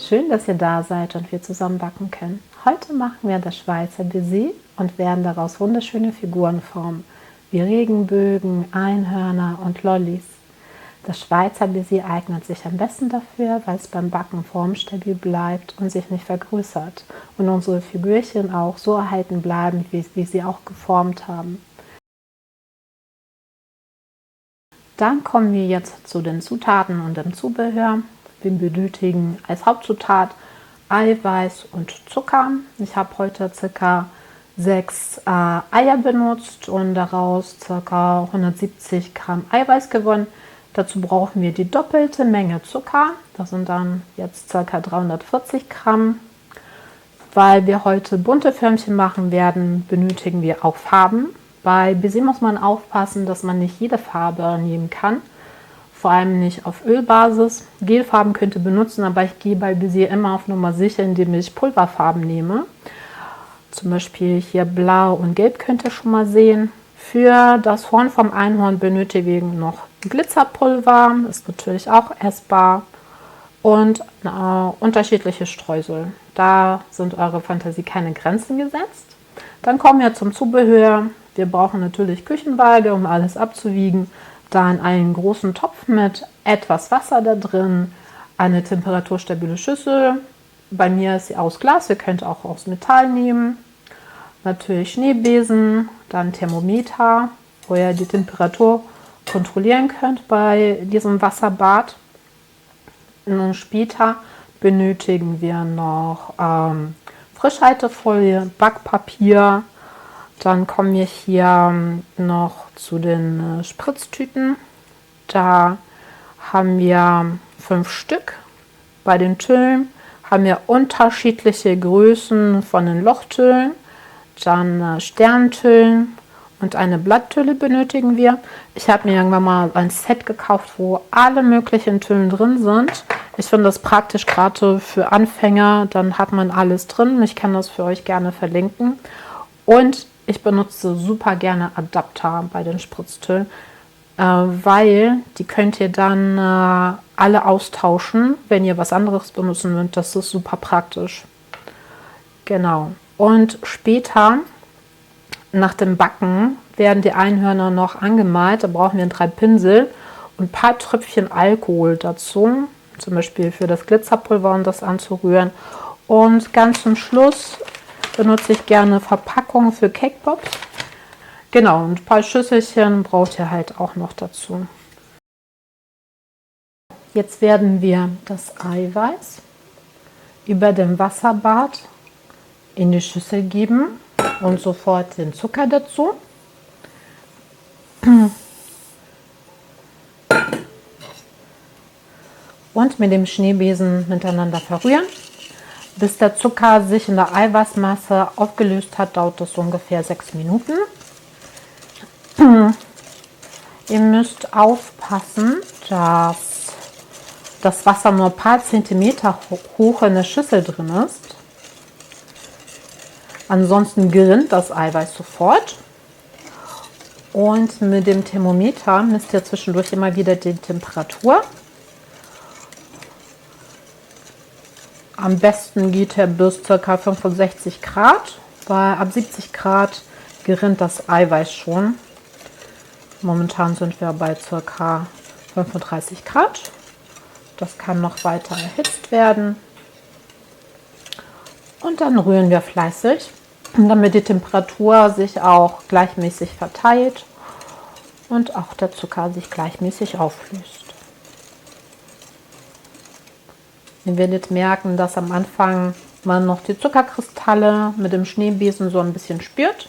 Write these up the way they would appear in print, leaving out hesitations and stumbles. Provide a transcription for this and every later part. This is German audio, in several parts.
Schön, dass ihr da seid und wir zusammen backen können. Heute machen wir das Schweizer Baiser und werden daraus wunderschöne Figuren formen, wie Regenbögen, Einhörner und Lollis. Das Schweizer Baiser eignet sich am besten dafür, weil es beim Backen formstabil bleibt und sich nicht vergrößert und unsere Figürchen auch so erhalten bleiben, wie sie auch geformt haben. Dann kommen wir jetzt zu den Zutaten und dem Zubehör. Wir benötigen als Hauptzutat Eiweiß und Zucker. Ich habe heute ca. 6 Eier benutzt und daraus ca. 170 Gramm Eiweiß gewonnen. Dazu brauchen wir die doppelte Menge Zucker. Das sind dann jetzt ca. 340 Gramm. Weil wir heute bunte Förmchen machen werden, benötigen wir auch Farben. Bei Baiser muss man aufpassen, dass man nicht jede Farbe nehmen kann. Vor allem nicht auf Ölbasis. Gelfarben könnt ihr benutzen, aber ich gehe bei Baiser immer auf Nummer sicher, indem ich Pulverfarben nehme. Zum Beispiel hier Blau und Gelb könnt ihr schon mal sehen. Für das Horn vom Einhorn benötigen wir noch Glitzerpulver, ist natürlich auch essbar. Und unterschiedliche Streusel. Da sind eure Fantasie keine Grenzen gesetzt. Dann kommen wir zum Zubehör. Wir brauchen natürlich Küchenwaage, um alles abzuwiegen. Dann einen großen Topf mit etwas Wasser da drin, eine temperaturstabile Schüssel. Bei mir ist sie aus Glas, ihr könnt auch aus Metall nehmen. Natürlich Schneebesen, dann Thermometer, wo ihr die Temperatur kontrollieren könnt bei diesem Wasserbad. Und später benötigen wir noch Frischhaltefolie, Backpapier. Dann kommen wir hier noch zu den Spritztüten. Da haben wir 5 Stück. Bei den Tüllen haben wir unterschiedliche Größen von den Lochtüllen. Dann Sterntüllen und eine Blatttülle benötigen wir. Ich habe mir irgendwann mal ein Set gekauft, wo alle möglichen Tüllen drin sind. Ich finde das praktisch, gerade für Anfänger. Dann hat man alles drin. Ich kann das für euch gerne verlinken. Und ich benutze super gerne Adapter bei den Spritztüllen, weil die könnt ihr dann alle austauschen, wenn ihr was anderes benutzen wollt. Das ist super praktisch. Genau. Und später, nach dem Backen, werden die Einhörner noch angemalt. Da brauchen wir 3 Pinsel und ein paar Tröpfchen Alkohol dazu. Zum Beispiel für das Glitzerpulver, um das anzurühren. Und ganz zum Schluss benutze ich gerne Verpackungen für Cake Pops. Genau, und ein paar Schüsselchen braucht ihr halt auch noch dazu. Jetzt werden wir das Eiweiß über dem Wasserbad in die Schüssel geben und sofort den Zucker dazu. Und mit dem Schneebesen miteinander verrühren. Bis der Zucker sich in der Eiweißmasse aufgelöst hat, dauert das ungefähr 6 Minuten. Ihr müsst aufpassen, dass das Wasser nur ein paar Zentimeter hoch in der Schüssel drin ist. Ansonsten gerinnt das Eiweiß sofort. Und mit dem Thermometer misst ihr zwischendurch immer wieder die Temperatur. Am besten geht er bis ca. 65 Grad, weil ab 70 Grad gerinnt das Eiweiß schon. Momentan sind wir bei ca. 35 Grad. Das kann noch weiter erhitzt werden. Und dann rühren wir fleißig, damit die Temperatur sich auch gleichmäßig verteilt und auch der Zucker sich gleichmäßig auflöst. Ihr werdet merken, dass am Anfang man noch die Zuckerkristalle mit dem Schneebesen so ein bisschen spürt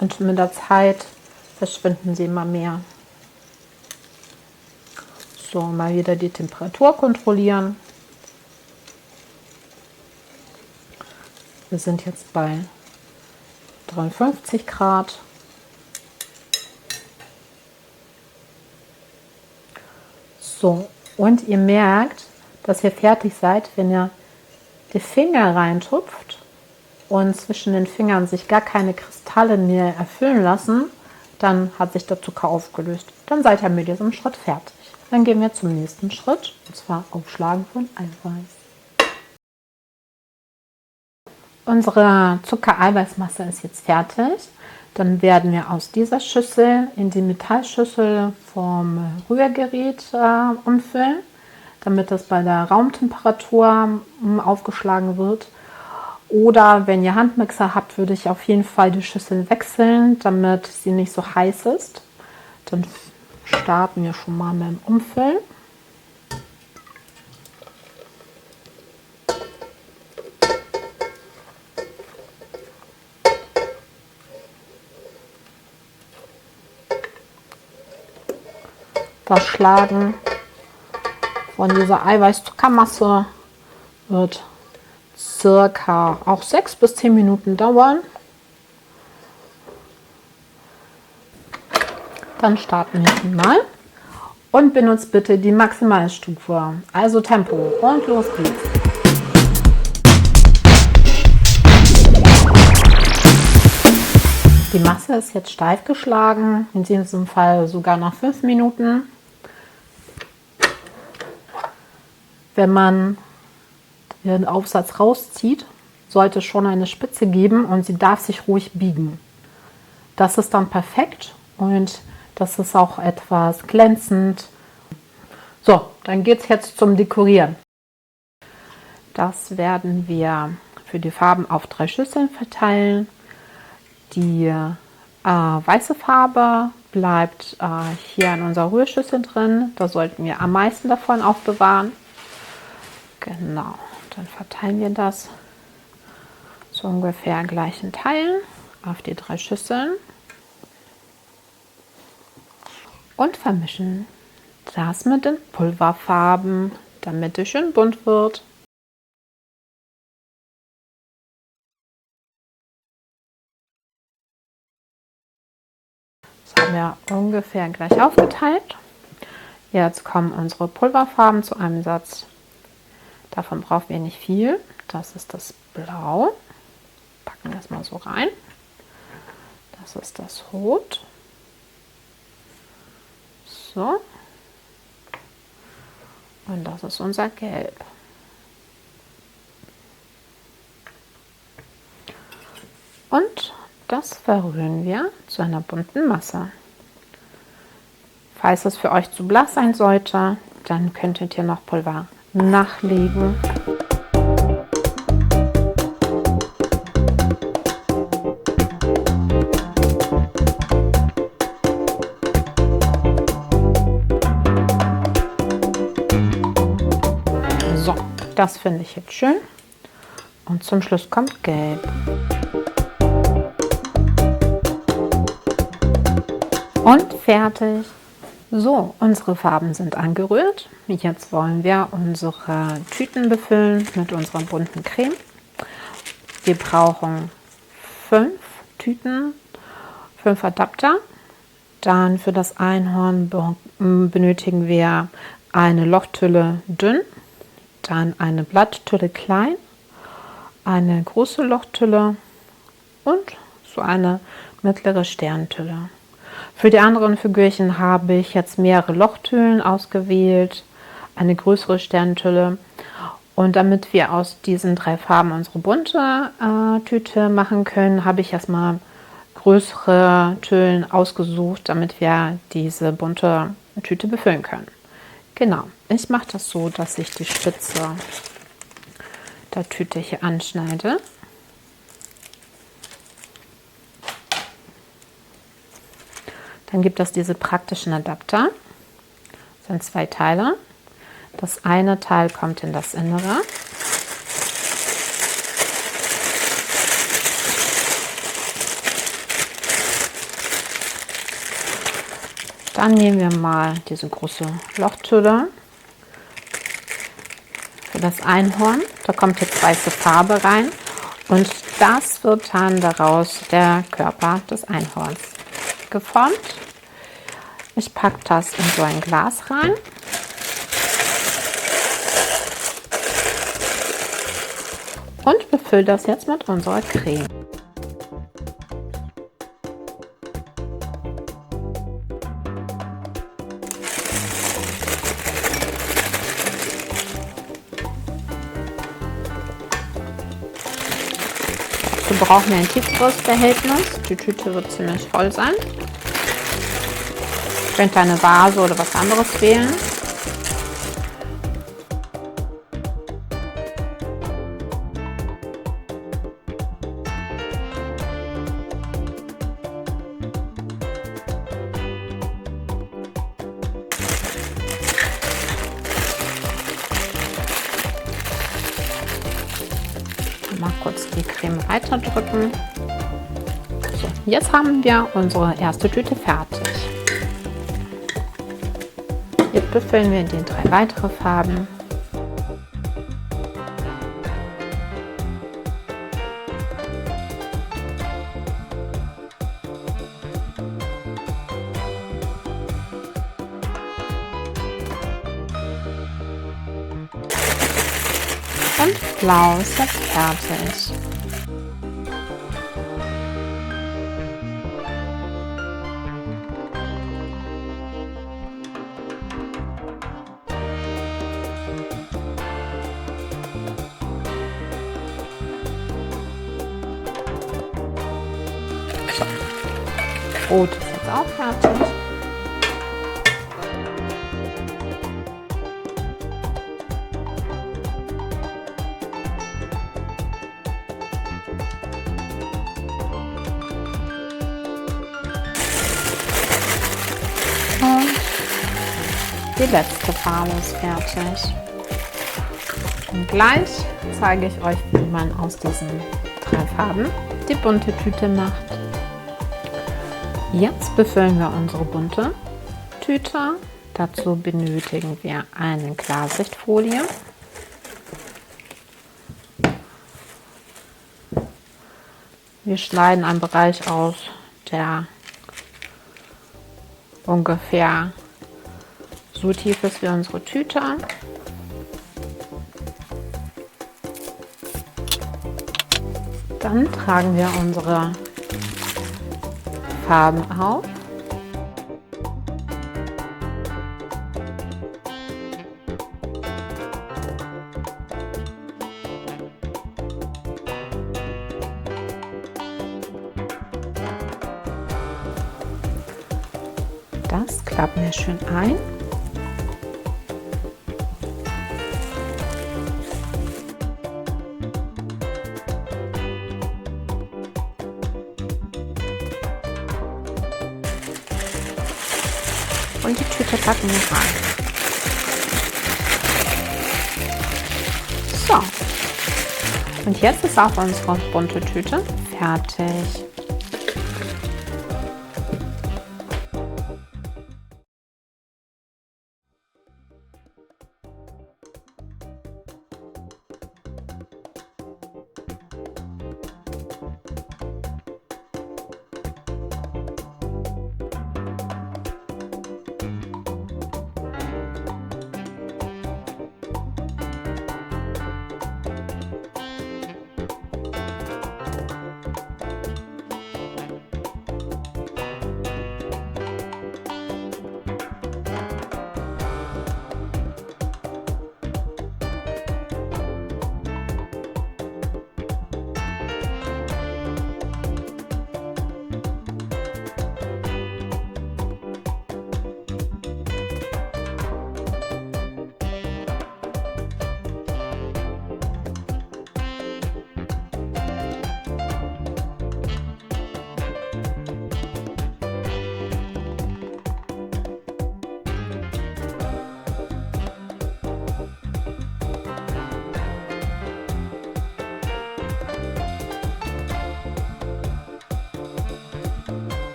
und mit der Zeit verschwinden sie immer mehr. So, mal wieder die Temperatur kontrollieren. Wir sind jetzt bei 53 Grad. So, und ihr merkt, dass ihr fertig seid, wenn ihr die Finger reintupft und zwischen den Fingern sich gar keine Kristalle mehr erfüllen lassen, dann hat sich der Zucker aufgelöst. Dann seid ihr mit diesem Schritt fertig. Dann gehen wir zum nächsten Schritt, und zwar Aufschlagen von Eiweiß. Unsere Zucker-Eiweißmasse ist jetzt fertig. Dann werden wir aus dieser Schüssel in die Metallschüssel vom Rührgerät umfüllen, damit das bei der Raumtemperatur aufgeschlagen wird. Oder wenn ihr Handmixer habt, würde ich auf jeden Fall die Schüssel wechseln, damit sie nicht so heiß ist. Dann starten wir schon mal mit dem Umfüllen. Das Schlagen von dieser Eiweiß-Zuckermasse wird circa auch 6 bis 10 Minuten dauern. Dann starten wir schon mal und benutzt bitte die Maximalstufe, also Tempo, und los geht's. Die Masse ist jetzt steif geschlagen, in diesem Fall sogar nach 5 Minuten. Wenn man den Aufsatz rauszieht, sollte es schon eine Spitze geben und sie darf sich ruhig biegen. Das ist dann perfekt und das ist auch etwas glänzend. So, dann geht es jetzt zum Dekorieren. Das werden wir für die Farben auf 3 Schüsseln verteilen. Die weiße Farbe bleibt hier in unserer Rührschüssel drin. Da sollten wir am meisten davon aufbewahren. Genau, dann verteilen wir das so ungefähr in gleichen Teilen auf die 3 Schüsseln und vermischen das mit den Pulverfarben, damit es schön bunt wird. Das haben wir ungefähr gleich aufgeteilt. Jetzt kommen unsere Pulverfarben zu einem Satz. Davon brauchen wir nicht viel. Das ist das Blau. Packen wir das mal so rein. Das ist das Rot. So. Und das ist unser Gelb. Und das verrühren wir zu einer bunten Masse. Falls es für euch zu blass sein sollte, dann könntet ihr noch Pulver nachlegen. So, das finde ich jetzt schön. Und zum Schluss kommt Gelb. Und fertig. So, unsere Farben sind angerührt. Jetzt wollen wir unsere Tüten befüllen mit unserer bunten Creme. Wir brauchen 5 Tüten, 5 Adapter. Dann für das Einhorn benötigen wir eine Lochtülle dünn, dann eine Blatttülle klein, eine große Lochtülle und so eine mittlere Sterntülle. Für die anderen Figürchen habe ich jetzt mehrere Lochtüllen ausgewählt, eine größere Sterntülle. Und damit wir aus diesen 3 Farben unsere bunte Tüte machen können, habe ich erstmal größere Tüllen ausgesucht, damit wir diese bunte Tüte befüllen können. Genau, ich mache das so, dass ich die Spitze der Tüte hier anschneide. Dann gibt es diese praktischen Adapter. Das sind 2 Teile. Das eine Teil kommt in das Innere. Dann nehmen wir mal diese große Lochtülle für das Einhorn. Da kommt jetzt weiße Farbe rein und das wird dann daraus der Körper des Einhorns geformt. Ich packe das in so ein Glas rein. Und befülle das jetzt mit unserer Creme. Dazu brauchen wir ein tieferes Behältnis. Die Tüte wird ziemlich voll sein. Ihr könnt eine Vase oder was anderes wählen. Mal kurz die Creme weiterdrücken. So, jetzt haben wir unsere erste Tüte fertig. Jetzt befüllen wir die 3 weitere Farben. Und blau ist jetzt fertig. So. Rot ist jetzt auch fertig. Und die letzte Farbe ist fertig. Und gleich zeige ich euch, wie man aus diesen 3 Farben die bunte Tüte macht. Jetzt befüllen wir unsere bunte Tüte. Dazu benötigen wir eine Klarsichtfolie. Wir schneiden einen Bereich aus, der ungefähr so tief ist wie unsere Tüte. Dann tragen wir unsere Farben auf. Das klappen wir schön ein. Und die Tüte packen wir rein. So. Und jetzt ist auch unsere bunte Tüte fertig.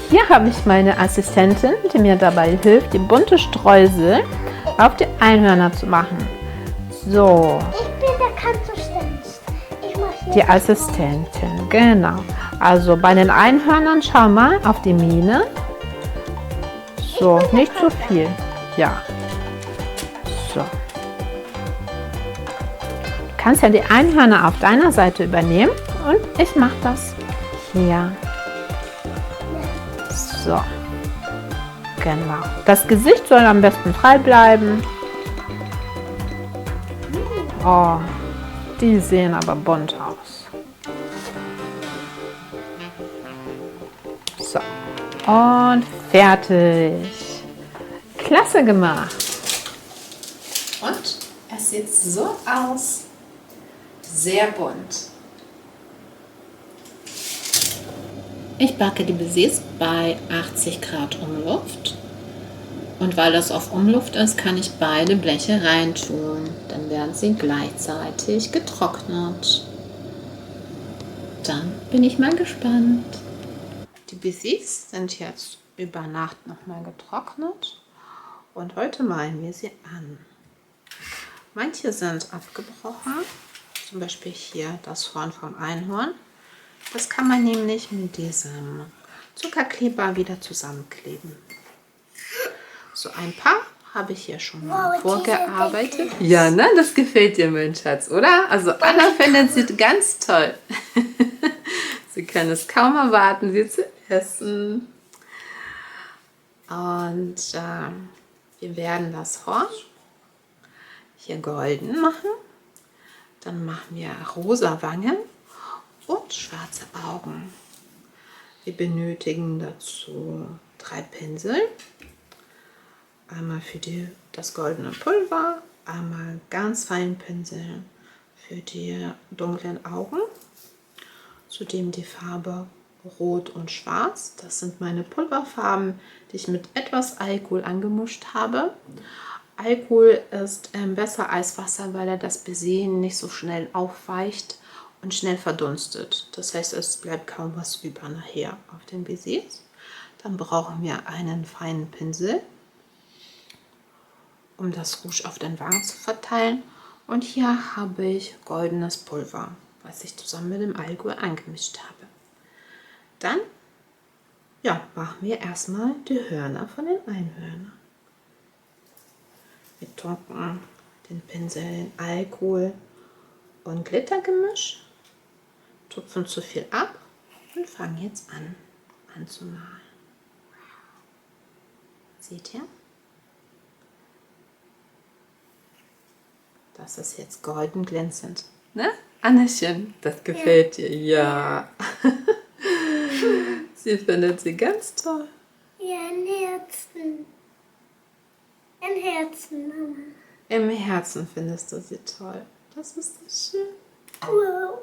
Hier habe ich meine Assistentin, die mir dabei hilft, die bunte Streusel auf die Einhörner zu machen. So. Ich bin der Kanzassistent. Ich mache hier Die Assistentin, genau. Also bei den Einhörnern schau mal auf die Mähne. So, nicht zu viel. Ja. So. Du kannst ja die Einhörner auf deiner Seite übernehmen und ich mache das hier. So. Genau. Das Gesicht soll am besten frei bleiben. Oh, die sehen aber bunt aus. So. Und fertig. Klasse gemacht. Und es sieht so aus. Sehr bunt. Ich backe die Baises bei 80 Grad Umluft. Und weil das auf Umluft ist, kann ich beide Bleche reintun. Dann werden sie gleichzeitig getrocknet. Dann bin ich mal gespannt. Die Baises sind jetzt über Nacht nochmal getrocknet. Und heute malen wir sie an. Manche sind abgebrochen. Zum Beispiel hier das Horn vom Einhorn. Das kann man nämlich mit diesem Zuckerkleber wieder zusammenkleben. So ein paar habe ich hier schon mal vorgearbeitet. Ja, ne? Das gefällt dir, mein Schatz, oder? Also Anna findet sie ganz toll. Sie kann es kaum erwarten, sie zu essen. Und wir werden das Horn hier golden machen. Dann machen wir rosa Wangen und schwarze Augen. Wir benötigen dazu 3 Pinsel. Einmal für das goldene Pulver, einmal ganz feinen Pinsel für die dunklen Augen. Zudem die Farbe Rot und Schwarz. Das sind meine Pulverfarben, die ich mit etwas Alkohol angemischt habe. Alkohol ist besser als Wasser, weil er das Besehen nicht so schnell aufweicht und schnell verdunstet. Das heißt, es bleibt kaum was über nachher auf den Baisers. Dann brauchen wir einen feinen Pinsel, um das Rouge auf den Wangen zu verteilen. Und hier habe ich goldenes Pulver, was ich zusammen mit dem Alkohol angemischt habe. Dann machen wir erstmal die Hörner von den Einhörnern. Wir tunken den Pinsel in Alkohol und Glittergemisch, tupfen zu viel ab und fangen jetzt an anzumalen. Seht ihr? Das ist jetzt golden glänzend. Ne, Annechen? Das gefällt dir. Ja. Sie findet sie ganz toll. Ja, ein Herzen. Ein Herzen, Mama. Im Herzen findest du sie toll. Das ist so schön. Wow.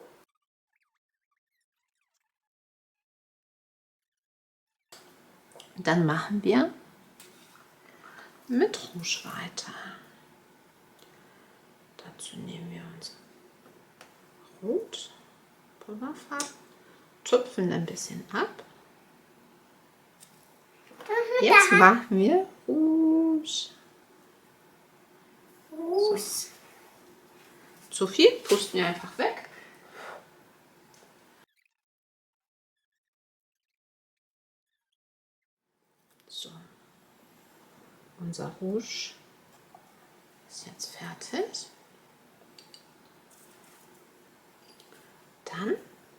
Dann machen wir mit Rouge weiter. Dazu nehmen wir uns Rot, Pulverfarbe, tupfen ein bisschen ab. Jetzt machen wir Rouge. So. Zu viel pusten wir einfach weg. So. Unser Rouge ist jetzt fertig. Dann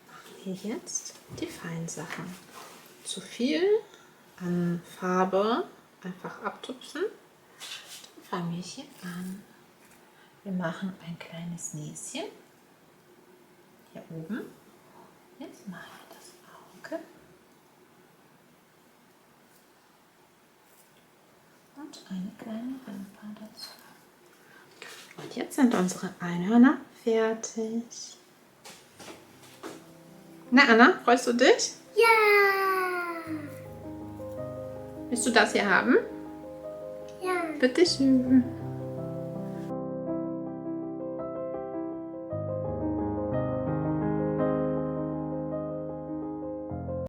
machen wir jetzt die Feinsachen. Zu viel an Farbe einfach abtupfen. Dann fangen wir hier an. Wir machen ein kleines Näschen hier oben. Jetzt machen wir das Auge und eine kleine Wimper dazu. Und jetzt sind unsere Einhörner fertig. Na Anna, freust du dich? Ja. Willst du das hier haben? Ja. Bitte schön.